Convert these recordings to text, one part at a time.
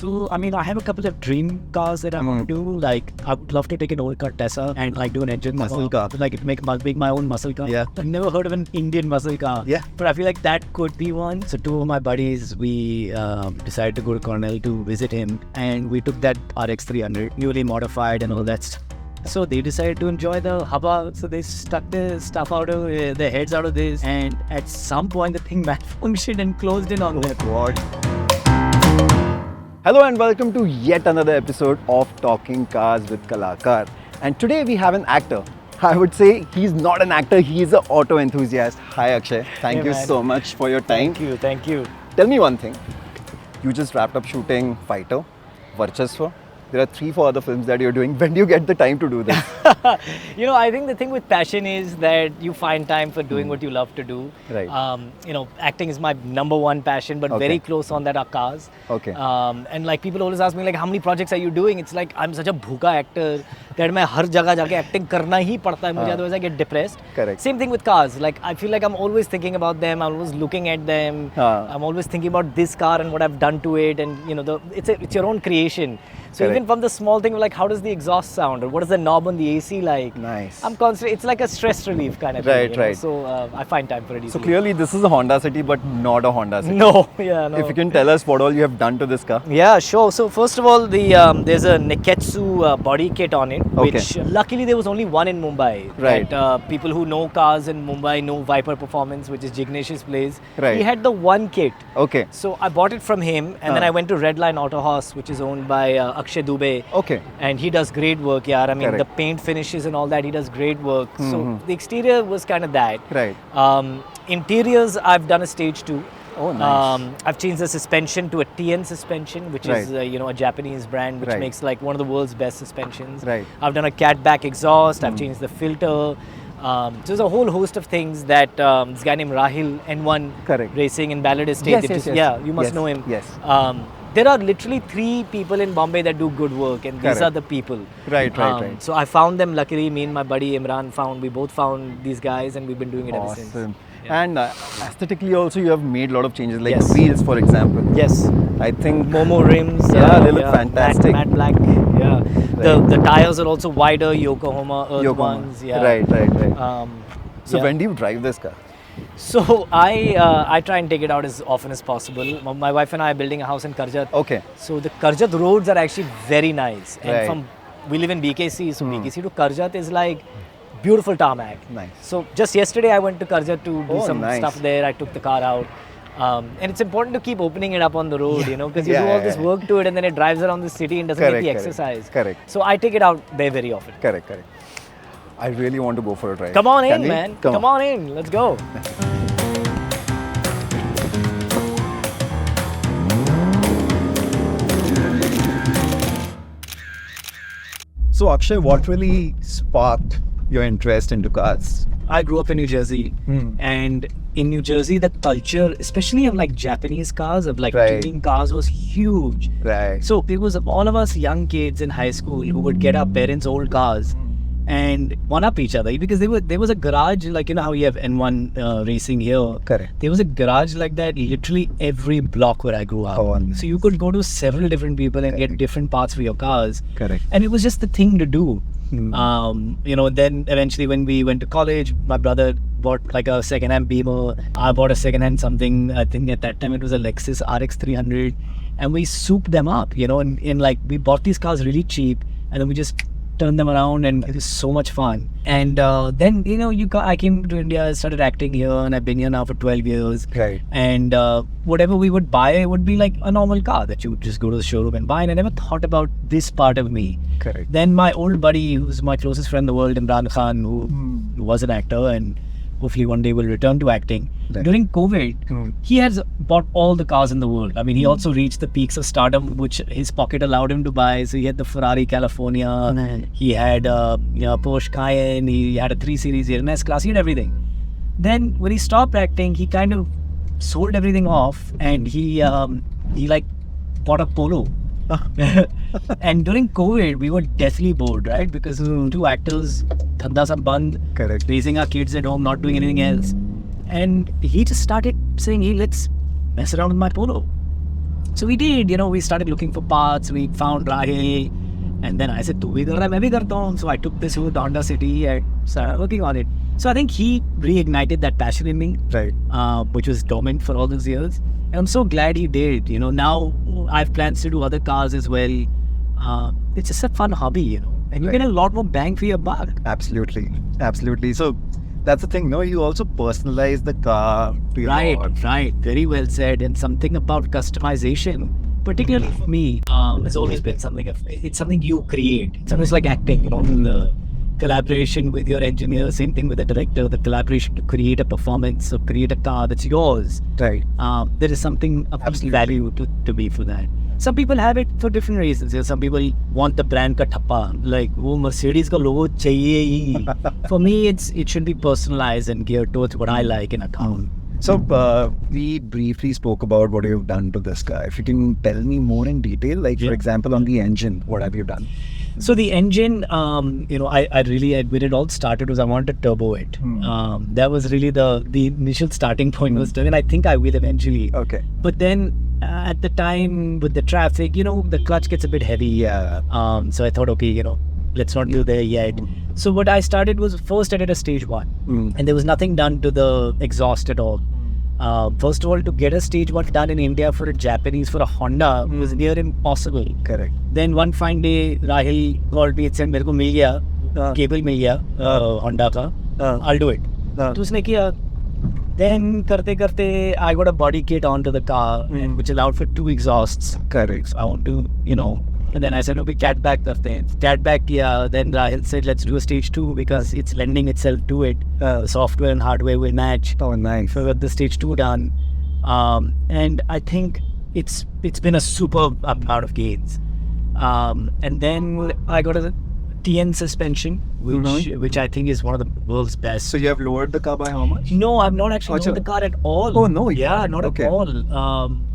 So, I mean, I have a couple of dream cars that I want to do. Like, I would love to take an old car Tesla and like do an engine muscle car. Like, make my own muscle car. Yeah. I've never heard of an Indian muscle car. Yeah. But I feel like that could be one. So, two of my buddies, we decided to go to Cornell to visit him. And we took that RX 300, newly modified and all that stuff. So they decided to enjoy the haba. So they stuck the stuff out of their heads out of this. And at some point, the thing malfunctioned and closed in on them. What? Hello and welcome to yet another episode of Talking Cars with Kalakar. And today we have an actor. I would say he's not an actor, he is an auto enthusiast. Hi Akshay, thank you so much for your time. Thank you. Tell me one thing. You just wrapped up shooting Fighter, Varchasva. There are 3-4 other films that you're doing. When do you get the time to do this? I think the thing with passion is that you find time for doing what you love to do. Right. Acting is my number one passion, but very close on that are cars. Okay. And like people always ask me like, how many projects are you doing? It's like I'm such a bhuka actor that मैं हर जगह जाके acting करना ही पड़ता है मुझे, otherwise I get depressed. Correct. Same thing with cars. Like I feel like I'm always thinking about them. I'm always looking at them. I'm always thinking about this car and what I've done to it, and it's your own creation. So even from the small thing, like how does the exhaust sound, or what is the knob on the AC like? Nice. I'm constantly, it's like a stress relief kind of thing. Right. So I find time for it easily. So clearly this is a Honda City, but not a Honda City. No. If you can tell us what all you have done to this car. Yeah, sure. So first of all, there's a Neketsu body kit on it, which luckily there was only one in Mumbai. Right. People who know cars in Mumbai know Viper Performance, which is Jignesh's place. Right. He had the one kit. Okay. So I bought it from him, and then I went to Redline Auto House, which is owned by Akshay Oberoi. Okay. And he does great work, yeah. I mean, the paint finishes and all that, he does great work. So the exterior was kind of that. Right. Interiors, I've done a stage 2. Oh, nice. I've changed the suspension to a TN suspension, which is a Japanese brand, which makes like one of the world's best suspensions. Right. I've done a catback exhaust. I've changed the filter. So there's a whole host of things that this guy named Rahil N1 Racing in Ballard Estate. Yes. Yeah, you must know him. Yes. There are literally 3 people in Bombay that do good work, and these are the people. Right. So I found them. Luckily, me and my buddy Imran we both found these guys, and we've been doing it ever since. Yeah. And aesthetically also you have made a lot of changes, like the wheels, for example. Yes. I think Momo rims. they look fantastic. Matte black. Yeah. Right. The tires are also wider, Yokohama Earth ones. Yeah. Right. So when do you drive this car? So I try and take it out as often as possible. My wife and I are building a house in Karjat. Okay. So the Karjat roads are actually very nice. And we live in BKC, so BKC to Karjat is like beautiful tarmac. Nice. So just yesterday I went to Karjat to do some stuff there. I took the car out. And it's important to keep opening it up on the road, because you do all this work to it and then it drives around the city and doesn't get the exercise. Correct. So I take it out there very often. Correct. I really want to go for a drive. Come on in, man. Come on in. Let's go. So Akshay, what really sparked your interest into cars? I grew up in New Jersey, and in New Jersey, the culture, especially of like Japanese cars, of like tuning cars, was huge. Right. So it was all of us young kids in high school who would get our parents' old cars and one up each other, because there was a garage, like how you have N1 racing here. Correct. There was a garage like that literally every block where I grew up. So you could go to several different people and get different parts for your cars. Correct. And it was just the thing to do. Then eventually when we went to college, my brother bought like a second-hand Beamer. I bought a second-hand something. I think at that time it was a Lexus RX 300, and we souped them up, and like we bought these cars really cheap, and then we just turned them around, and it was so much fun. And then I came to India, started acting here, and I've been here now for 12 years. Right. And whatever we would buy would be like a normal car that you would just go to the showroom and buy, and I never thought about this part of me. Correct. Then my old buddy, who's my closest friend in the world, Imran Khan, who was an actor and hopefully one day will return to acting. During COVID, he has bought all the cars in the world. I mean, he also reached the peaks of stardom, which his pocket allowed him to buy. So he had the Ferrari California, he had Porsche Cayenne, he had a 3 Series, he had an S-Class, he had everything. Then when he stopped acting, he kind of sold everything off, and he like bought a Polo. And during COVID, we were deathly bored, right? Because 2 actors, dhanda sab band, raising our kids at home, not doing anything else. And he just started saying, hey, let's mess around with my Polo. So we did, we started looking for parts, we found Rahil, and then I said, "Tu bhi kar raha hai, main bhi karta hu." So I took this whole Honda City and started working on it. So I think he reignited that passion in me, Right. which was dormant for all those years. And I'm so glad he did. Now I have plans to do other cars as well. It's just a fun hobby, and you get a lot more bang for your buck. Absolutely. So that's the thing, no? You also personalize the car to your Right. Very well said. And something about customization, particularly for me, has always been something. It's something you create. It's almost like acting, the collaboration with your engineer. Same thing with the director. The collaboration to create a performance or create a car that's yours. Right. There is something of value to be for that. Some people have it for different reasons. Some people want the brand ka thappa, like wo Mercedes ka logo chahiye hi. For me, it should be personalized and geared towards what I like in a car. So we briefly spoke about what you've done to this car. If you can tell me more in detail, like for example on the engine, what have you done? So the engine, I really, when it all started was I wanted to turbo it. That was really the initial starting point was done, and I think I will eventually. Okay. But then at the time with the traffic, the clutch gets a bit heavy. Yeah. So I thought, okay, let's not go there yet. So what I started was first I did a stage 1, and there was nothing done to the exhaust at all. First of all, to get a stage 1 done in India for a Japanese, for a Honda, was near impossible. Correct. Then one fine day, Rahil called me and said, "मेरे को मिल गया, cable मिल गया, Honda का, I'll do it." तो उसने किया. Then करते करते, I got a body kit onto the car, which allowed for 2 exhausts. Correct. So I want to, and then I said, "Okay, cat back करते हैं." Cat back किया. Then Rahil said, "Let's do a stage 2 because it's lending itself to it. The software and hardware will match." Oh, nice. So we got the stage 2 done, and I think it's been a super amount of gains. And then I got a TN suspension, which I think is one of the world's best. So you have lowered the car by how much? No, I've not actually lowered the car at all. Oh no, yeah, not at all.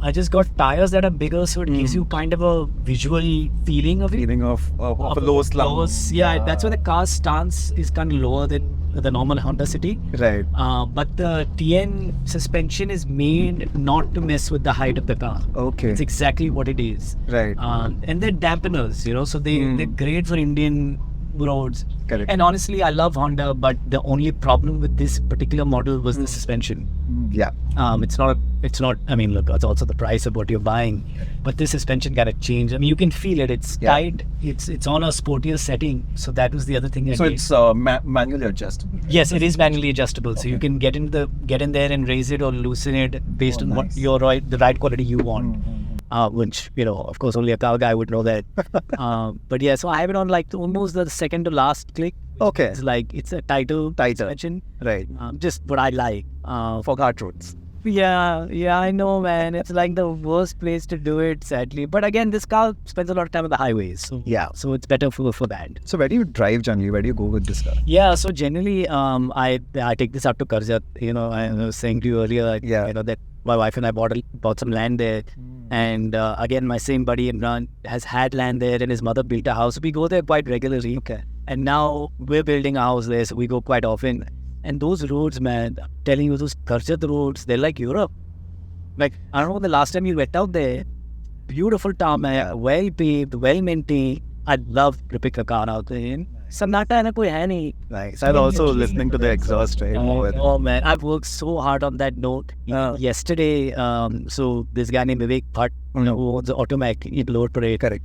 I just got tires that are bigger, so it gives you kind of a visual feeling of it. Feeling of a low slump. Yeah, that's why the car's stance is kind of lower than the normal Honda City. Right. But the TN suspension is made not to mess with the height of the car. Okay. It's exactly what it is. Right. And they're dampeners, so they're great for Indian roads. Correct. And honestly, I love Honda, but the only problem with this particular model was the suspension. Yeah. It's not. I mean, look, it's also the price of what you're buying, but this suspension kind of changed. I mean, you can feel it. It's tight. It's on a sportier setting. So that was the other thing. So it's manually adjustable. Yes, it is manually adjustable. So you can get in there and raise it or loosen it based on what the ride quality you want. Which, of course, only a car guy would know that. But yeah, so I have it on like almost the second to last click. Okay. It's like, it's a tighter suspension. Right. Just what I like. For hard roads. Yeah, I know, man. It's like the worst place to do it, sadly. But again, this car spends a lot of time on the highways. So, so it's better for that. So where do you drive generally? Where do you go with this car? Yeah, so generally, I take this out to Karjat. I was saying to you earlier, that my wife and I bought some land there. And again, my same buddy Imran has had land there, and his mother built a house. So we go there quite regularly. Okay. And now we're building a house there, so we go quite often. And those roads, man, I'm telling you, those Karjat roads, they're like Europe. Like, I don't know, the last time you went out there, beautiful tarmac, well paved, well maintained. I love ripping a car out there. Sannata hai na, koi hai nahi. Nice. And also listening to the exhaust, right? Oh man, I've worked so hard on that note. Yesterday, so this guy named Vivek Bhatt, who owns the Automac in Lower Parade. Correct.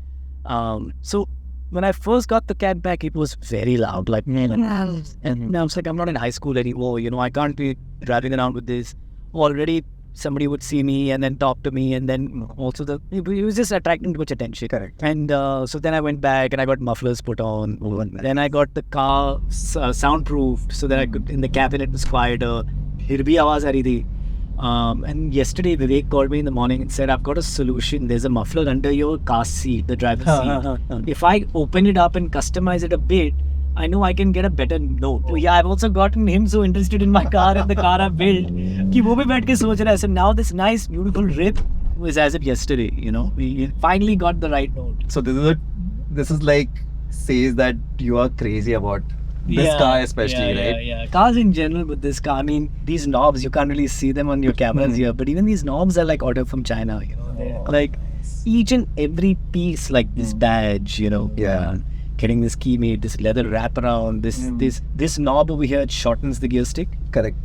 So when I first got the cat back, it was very loud, like, and now I was like, I'm not in high school anymore, I can't be driving around with this. Already somebody would see me and then talk to me, and then also it was just attracting too much attention. Correct. And so then I went back and I got mufflers put on. Then I got the car soundproofed so that I could, in the cabin it was quieter. Phir bhi awaaz aa rahi thi. And yesterday Vivek called me in the morning and said, I've got a solution. There's a muffler under your car seat, the driver's seat. If I open it up and customize it a bit, I know I can get a better note. So yeah, I've also gotten him so interested in my car and the car I built कि वो भी बैठ के सोच रहा है. So now this nice beautiful rip was as of yesterday. We finally got the right note. So this is like says that you are crazy about this car especially, right? Yeah. Cars in general, but this car, I mean, these knobs, you can't really see them on your cameras here, but even these knobs are like ordered from China. Like each and every piece, like this badge, getting this key made, this leather wraparound, this knob over here, it shortens the gear stick. Correct.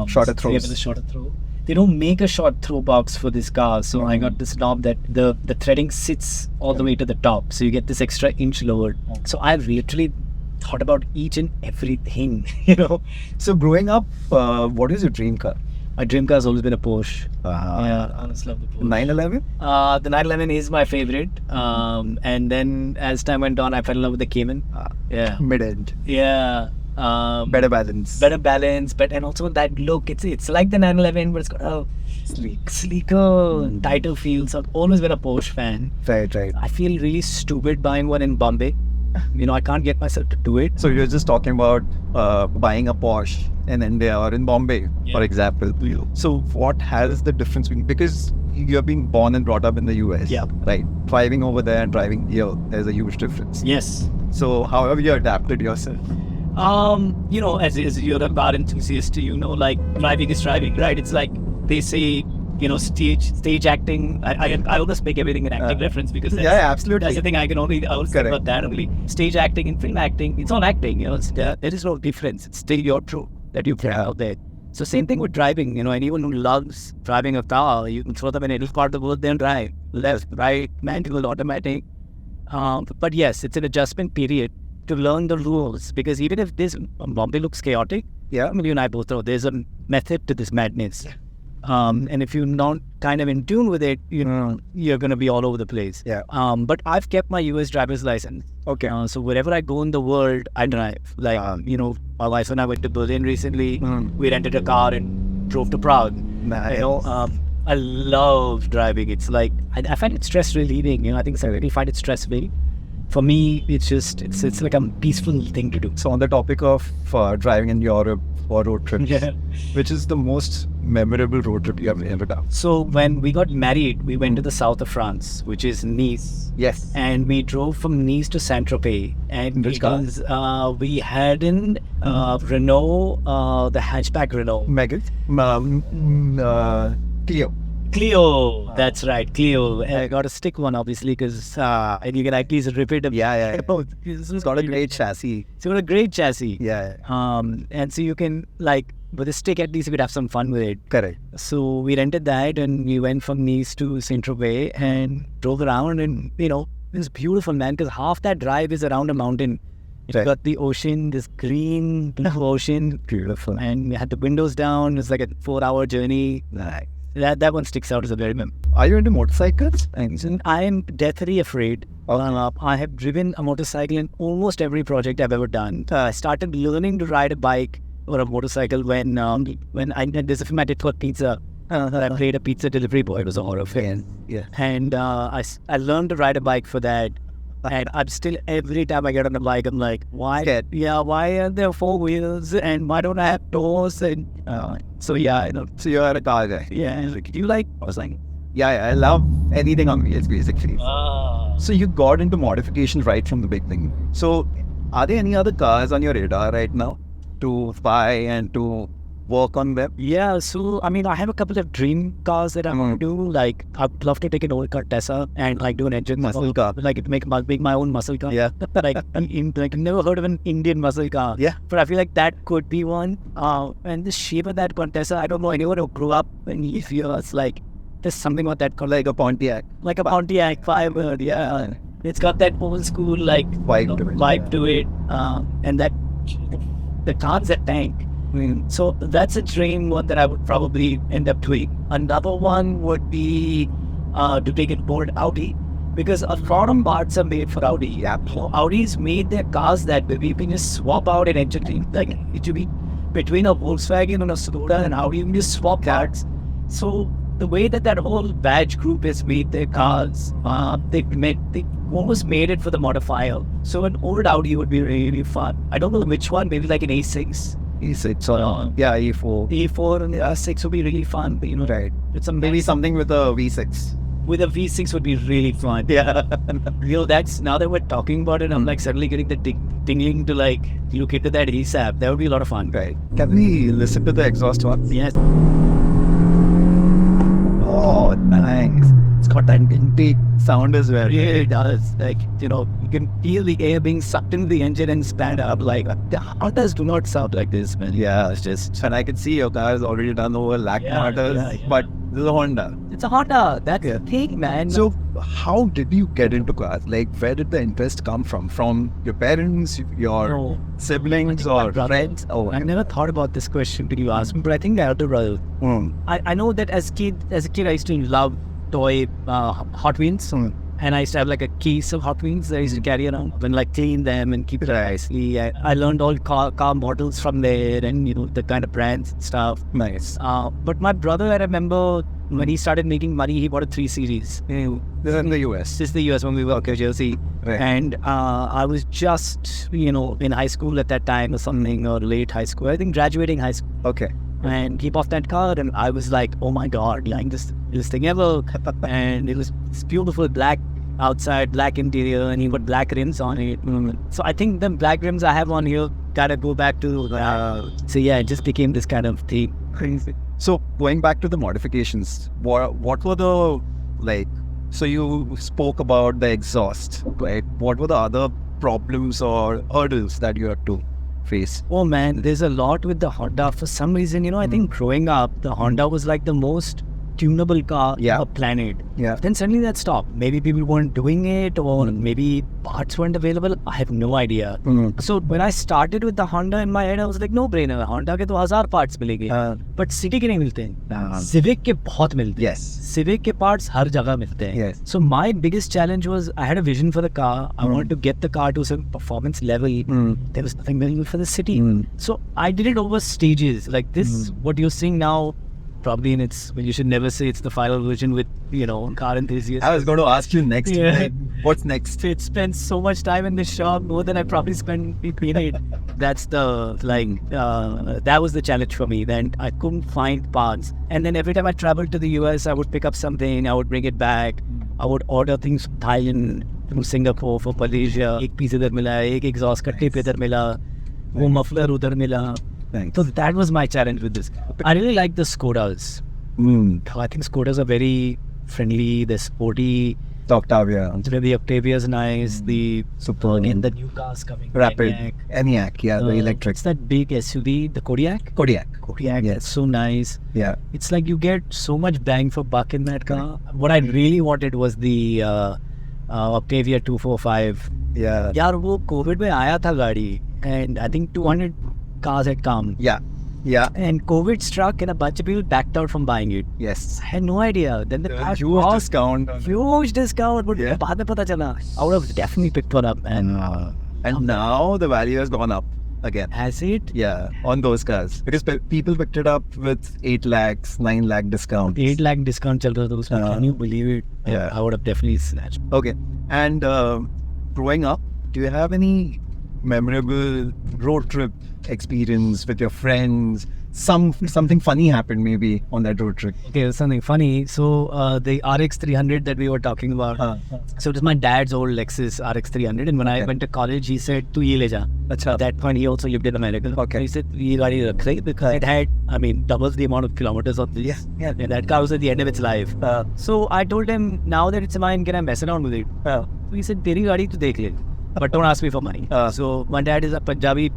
Shorter throws. Yeah, the shorter throw. They don't make a short throw box for this car, so I got this knob that the threading sits all the way to the top, so you get this extra inch lowered. So I literally thought about each and everything, So growing up, what is your dream car? My dream car has always been a Porsche. Yeah, I honestly love the Porsche. 911? The 911 is my favorite. And then as time went on, I fell in love with the Cayman. Yeah. Mid-end. Yeah. Better balance. And also that look. It's like the 911, but it's got a sleeker, tighter feel. So I've always been a Porsche fan. Right. I feel really stupid buying one in Bombay. I can't get myself to do it. So you're just talking about buying a Porsche in India or in Bombay, for example. So what has the difference been? Because you have been born and brought up in the US, right? Driving over there and driving here, there's a huge difference. Yes. So how have you adapted yourself? As you're a car enthusiast, like driving is driving, right? It's like they say, stage acting. I always make everything an acting reference because absolutely. That's the thing I was say about that only. Stage acting and film acting, it's all acting. There is no difference. It's still your truth that you put out there. So same thing with driving. Anyone who loves driving a car, you can throw them in any part of the world, they'll drive left, right, manual, automatic. But yes, it's an adjustment period to learn the rules, because even if this Bombay looks chaotic, you and I both know there's a method to this madness. And if you're not kind of in tune with it, you're going to be all over the place. But I've kept my US driver's license. Okay. So wherever I go in the world, I drive. Like, my wife and I went to Berlin recently. We rented a car and drove to Prague. Nice. I love driving. It's like, I find it stress relieving. I think some people find it stress relieving. For me, it's like a peaceful thing to do. So on the topic of driving in Europe or road trips, which is the most memorable road trip you have ever done? So when we got married, we went to the south of France, which is Nice. Yes. And we drove from Nice to Saint-Tropez. And which car? We had in Renault, the hatchback Renault. Clio, that's right, Clio. And I got a stick one, obviously, because and you can at least rip it. It's got a great chassis. It's got a great chassis. Yeah. And so you can, with a stick, at least you could have some fun with it. Correct. So we rented that and we went from Nice to Saint-Tropez and drove around, and, it was beautiful, man, because half that drive is around a mountain. It's got the ocean, this green blue ocean. Beautiful. And we had the windows down. It's like a 4-hour journey. Nice. That one sticks out as a very memorable. Are you into motorcycles? I am deathly afraid. I have driven a motorcycle in almost every project I've ever done. I started learning to ride a bike or a motorcycle when there's a film I did called Pizza. I played a pizza delivery boy. It was a horror film. Yeah. And I learned to ride a bike for that. And I'm still, every time I get on a bike, I'm like, why are there 4 wheels and why don't I have doors? And so you're a car guy. Yeah. Do you like motorcycling? Yeah, I love anything on wheels, basically. So you got into modification right from the beginning. So are there any other cars on your radar right now to buy and to work on them? Yeah, so I have a couple of dream cars that I want to do. Like, I'd love to take an old car Tesla and do an engine muscle car, make my own muscle car. Yeah, I've never heard of an Indian muscle car. Yeah, but I feel like that could be one. And the shape of that Tesla, I don't know anyone who grew up in these years. Like, there's something about that car, like a Pontiac, Firebird. Yeah, it's got that old school vibe to it, and that the car's a tank. So that's a dream one that I would probably end up doing. Another one would be to take it board Audi, because a lot of parts are made for Audi. Yeah. So Audi's made their cars that way. You can just swap out an engine. Like, it should be between a Volkswagen and a Skoda and Audi, you can just swap parts. So the way that whole badge group has made their cars, they almost made it for the modifier. So an old Audi would be really fun. I don't know which one, maybe like an A6. E6 or E4. E4 and the R6 would be really fun, but right. It's maybe something with a V6. With a V6 would be really fun. Yeah. That's, now that we're talking about it, I'm suddenly getting the tingling to look into that ASAP. That would be a lot of fun. Right. Can we listen to the exhaust one? Yes. Oh, nice. It's got that empty sound as well. Yeah, it does. Like, you can feel the air being sucked into the engine and stand up. Like, the Hondas do not sound like this, man. Yeah, it's just, and I can see your car has already done over lakh kilometers, yeah. but this is a Honda. It's a Honda. That's the thing, man. So, how did you get into cars? Like, where did the interest come from? From your parents, your siblings, or friends? Oh, I never thought about this question till you asked me, but I think the elder brother. I know that as a kid, I used to love toy Hot Wheels. And I used to have like a case of Hot Wheels that I used to carry around and like clean them and keep it nicely. I learned all car models from there and, the kind of brands and stuff. Nice. But my brother, I remember when he started making money, he bought a 3 Series. This is in the US. This is the US when we were in Jersey. Right. And I was just, in high school at that time or something, or late high school. I think graduating high school. Okay. And he bought that car and I was like, oh my God, like this thing ever. And it was this beautiful black outside, black interior, and he put black rims on it. So I think the black rims I have on here gotta go back to so yeah, it just became this kind of thing. Crazy. So going back to the modifications, what were the, like, so you spoke about the exhaust, right? What were the other problems or hurdles that you had to face? Oh man, there's a lot with the Honda. For some reason, I think growing up, the Honda was like the most tunable car on the planet. Yeah. Then suddenly that stopped. Maybe people weren't doing it, or maybe parts weren't available. I have no idea. So when I started with the Honda in my head, I was like, no brainer. Honda के तो 1000 parts मिलेंगे, but City के नहीं मिलते हैं. Civic के बहुत मिलते हैं. Yes. Civic के parts हर जगह मिलते हैं. Yes. So my biggest challenge was I had a vision for the car. I wanted to get the car to some performance level. There was nothing available for the city. So I did it over stages. Like this, what you're seeing now, probably in its, well, you should never say it's the final version with, car enthusiasts. I was going to ask you next. Like, what's next? It spends so much time in the shop, more than I probably spent in it. That's the, that was the challenge for me. Then I couldn't find parts. And then every time I traveled to the US, I would pick up something, I would bring it back. I would order things from Thailand, from Singapore, from Malaysia. एक piece इधर मिला, एक exhaust का tip इधर मिला, वो muffler उधर मिला. Thanks. So that was my challenge with this. I really like the Skodas. I think Skodas are very friendly, they're sporty. The Octavia. The Octavia is nice, the Superb. and the new cars coming. Rapid. ENIAC, the electric. It's that big SUV, the Kodiaq. Kodiaq, yes. It's so nice. Yeah. It's like you get so much bang for buck in that car. What I really wanted was the Octavia 245. Yeah. यार वो COVID में आया था गाड़ी, and I think 200 cars had come. Yeah. And COVID struck and a bunch of people backed out from buying it. Yes. I had no idea. Then the car huge cost, discount. Huge discount. But बाद में पता चला, I would have definitely picked one up. And now the value has gone up again. Has it? Yeah, on those cars. Because people picked it up with 8 lakhs, 9 lakh discount. 8 lakh discount चल रहा था उसमें. Can you believe it? Yeah. I would have definitely snatched. Okay. And growing up, do you have any memorable road trip experience with your friends? Something funny happened maybe on that road trip. Okay, something funny. So the RX 300 that we were talking about. So it was my dad's old Lexus RX 300, and when I went to college, he said, "Tu ye le ja." At that point, he also lived in America. Okay. He said, "Ye gaadi rakh le," because it had, doubles the amount of kilometers of this. Yeah. And that car was at the end of its life. So I told him, now that it's mine, can I mess around with it? So he said, "Teri gaadi tu dekh le, but don't ask me for money." So my dad is a Punjabi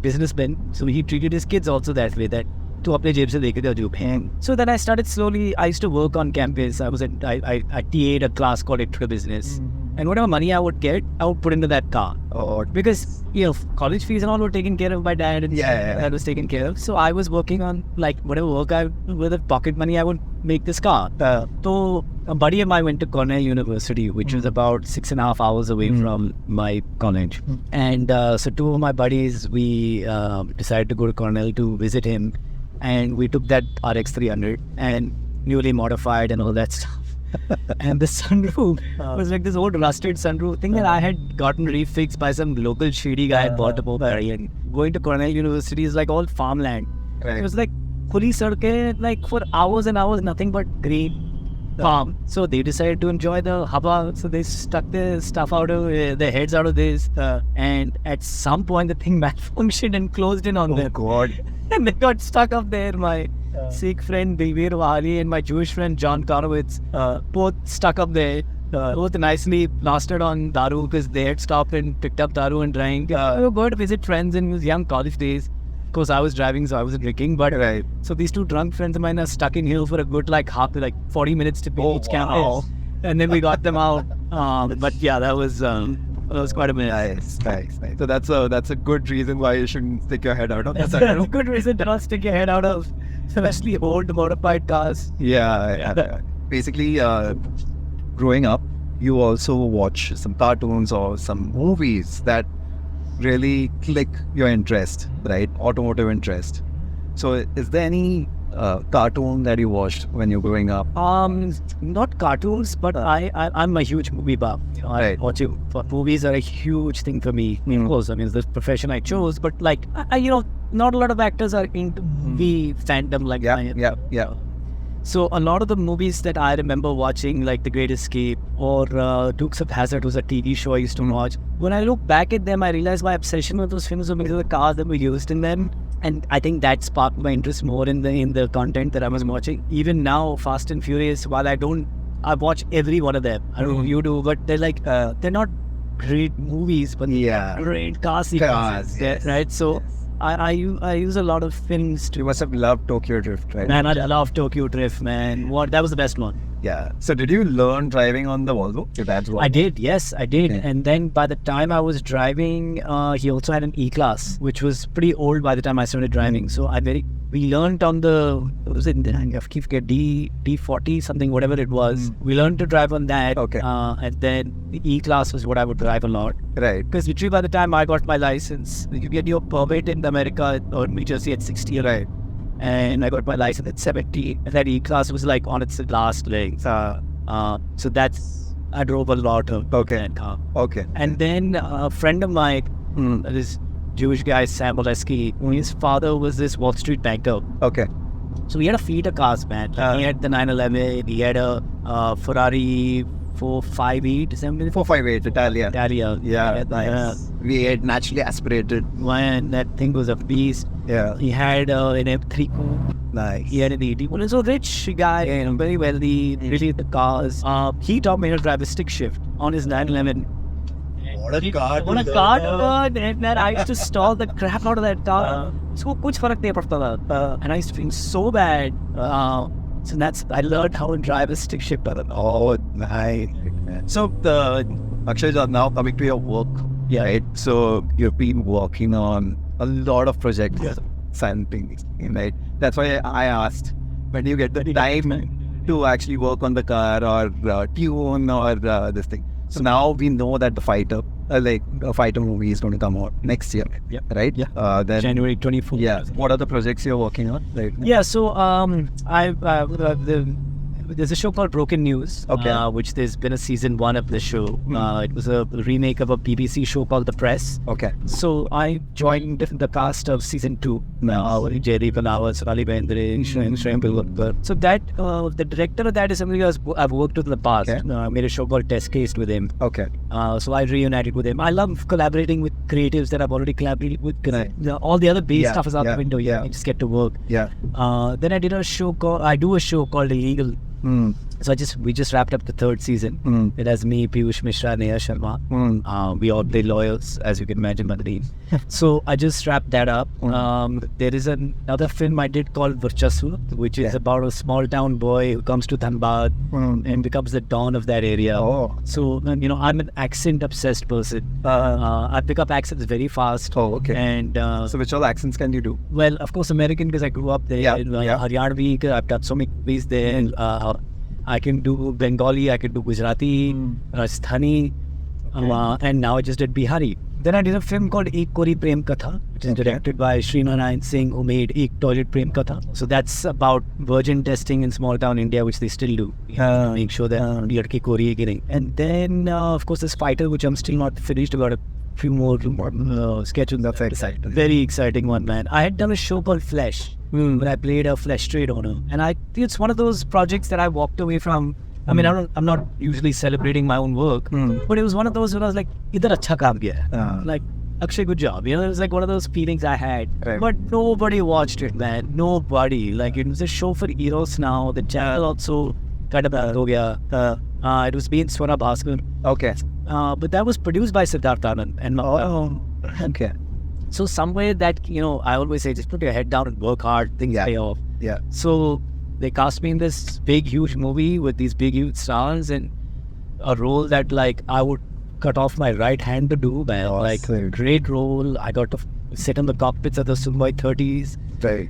businessman, so he treated his kids also that way, that to apne jeb se dekhe the jo bhang. So then I started slowly. I used to work on campus. I TA'd a class called Electrical Business, and whatever money I would get, I would put into that car. Because college fees and all were taken care of by dad, and that was taken care of. So I was working on whatever work with the pocket money I would make this car. So a buddy of mine went to Cornell University, which was about 6.5 hours away from my college. And so two of my buddies, we decided to go to Cornell to visit him. And we took that RX 300 and newly modified and all that stuff. And the sunroof was like this old rusted sunroof thing that I had gotten refixed by some local shady guy at Baltimore. And going to Cornell University is like all farmland. Right. It was like fully circuit, for hours and hours, nothing but green farm. So they decided to enjoy the hava. So they stuck their stuff out of their heads out of this. And at some point, the thing malfunctioned and closed in on them. God. And they got stuck up there. My Sikh friend Dilveer Wahali and my Jewish friend John Konowitz, both stuck up there. Both nicely plastered on daru because they had stopped and picked up daru and drank. We were going to visit friends in his young college days. Of course, I was driving, so I wasn't drinking. But so these two drunk friends of mine are stuck in here for a good like 40 minutes to be each campus. And then we got them out. But yeah, that was quite a minute. Nice. So that's a good reason why you shouldn't stick your head out of That's a good reason to not stick your head out of, especially old motorbike cars. Yeah. Basically, growing up, you also watch some cartoons or some movies that really click your interest, right? Automotive interest. So is there any cartoon that you watched when you're growing up? Not cartoons, but I'm a huge movie buff. I watch it. Movies are a huge thing for me. Of course, I mean, it's the profession I chose, but like, not a lot of actors are into movie fandom like mine. Yeah. So a lot of the movies that I remember watching, like The Great Escape or Dukes of Hazzard, was a TV show I used to watch. When I look back at them, I realize my obsession with those films was because of the cars that were used in them. And I think that sparked my interest more in the content that I was watching. Even now, Fast and Furious, while I watch every one of them. I don't know if you do, but they're like, they're not great movies, but great car sequences, yes. right? So I use a lot of films to... You must have loved Tokyo Drift, right? Man, I love Tokyo Drift, man. That was the best one. Yeah. So did you learn driving on the Volvo? Your dad's Volvo? I did, yes, I did. Okay. And then by the time I was driving, he also had an E-Class, which was pretty old by the time I started driving. So we learned on I forget, D40 something, whatever it was. We learned to drive on that. Okay. And then the E-Class was what I would drive a lot. Right. Because literally by the time I got my license, you get your permit in America or New Jersey at 60. Right. And I got my license at 70. And that E-Class was like on its last legs. So I drove a lot of that car. Okay. And then a friend of mine, this Jewish guy, Sam Oleski, his father was this Wall Street banker. Okay. So he had a fleet of cars, man. He had the 911, he had a Ferrari 458, 458 Italia. Yeah, nice. V8 naturally aspirated. Man, that thing was a beast. Yeah. He had an M3 coupe. Nice. He had an 81. So rich guy, very wealthy, really the cars. He taught me how to drive a stick shift on his 911. What a car. And then I used to stall the crap out of that car. So kuch farak nahi padta tha. And I used to feel so bad. So I learned how to drive a stick shift. Oh, nice. So Akshay, now coming to your work, right? So you've been working on a lot of projects simultaneously, right? That's why I asked, when do you get the time to actually work on the car or tune or this thing? So now we know that the fighter movie is going to come out next year, right? Yeah. Then January 24th. Yeah. What are the projects you're working on right now? Yeah. So there's a show called Broken News, which there's been a season 1 of the show. It was a remake of a BBC show called The Press. Okay. So I joined the cast of season 2. Jaydeep Alawat, Sonali Bendre, Shreyam Pilwalkar. So that the director of that is somebody I've worked with in the past. I made a show called Test Case with him. Okay. So I reunited with him. I love collaborating with creatives that I've already collaborated with. All the other base stuff is out the window. You just get to work. Yeah. Then I do a show called Illegal. So we just wrapped up the 3rd season. It has me, Piyush Mishra, Neha Sharma. We all play lawyers, as you can imagine by the name. So I just wrapped that up. There is another film I did called Varchasva, which is about a small town boy who comes to Dhanbad and becomes the don of that area. So I'm an accent obsessed person. I pick up accents very fast. And so which all accents can you do? Well, of course, American, because I grew up there. Haryanvi, I've done so many movies there. I can do Bengali, I can do Gujarati, Rajasthani, and now I just did Bihari. Then I did a film called Ek Kori Prem Katha, which is directed by Srinarayan Singh, who made Ek Toilet Prem Katha. So that's about virgin testing in small town India, which they still do. Make sure that ladke kori hai getting. And then, of course, this Fighter, which I'm still not finished, about a few more sketches. That's exciting. Very exciting one, man. I had done a show called Flesh, where I played a flesh trade owner. And it's one of those projects that I walked away from. I mean, I'm not usually celebrating my own work, but it was one of those where I was like, idhar acha kaam kiya hai. Like, Akshay, good job. You know, it was like one of those feelings I had. Right. But nobody watched it, man. Nobody. Like, it was a show for Eros now. The channel also kind of ho gaya. It was being Swara Bhaskar. Okay. But that was produced by Siddharth Anand. And Okay. so somewhere that, you know, I always say, just put your head down and work hard. Things pay off. Yeah. So they cast me in this big, huge movie with these big, huge stars and a role that, like, I would cut off my right hand to do, man. Like, great role. I got to sit in the cockpits of the Sukhoi 30s. Right.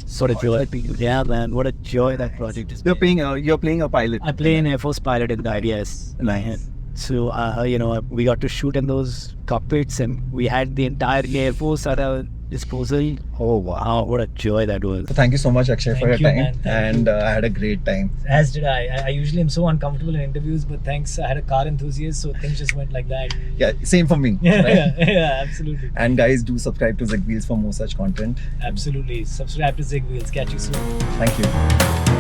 Sort of joy. Yeah, man. What a joy that project is. You're playing a pilot. I play an Air Force pilot in that, yes. Nice. So, you know, we got to shoot in those cockpits and we had the entire Air Force at our disposal. Oh, wow. What a joy that was. So thank you so much, Akshay, for your Thank you, time. man. Thank And I had a great time. As did I. I usually am so uncomfortable in interviews, but thanks, I had a car enthusiast, so things just went like that. Yeah, same for me. Yeah, right? yeah, absolutely. And guys, do subscribe to ZigWheels for more such content. Absolutely. Subscribe to ZigWheels. Catch you soon. Thank you.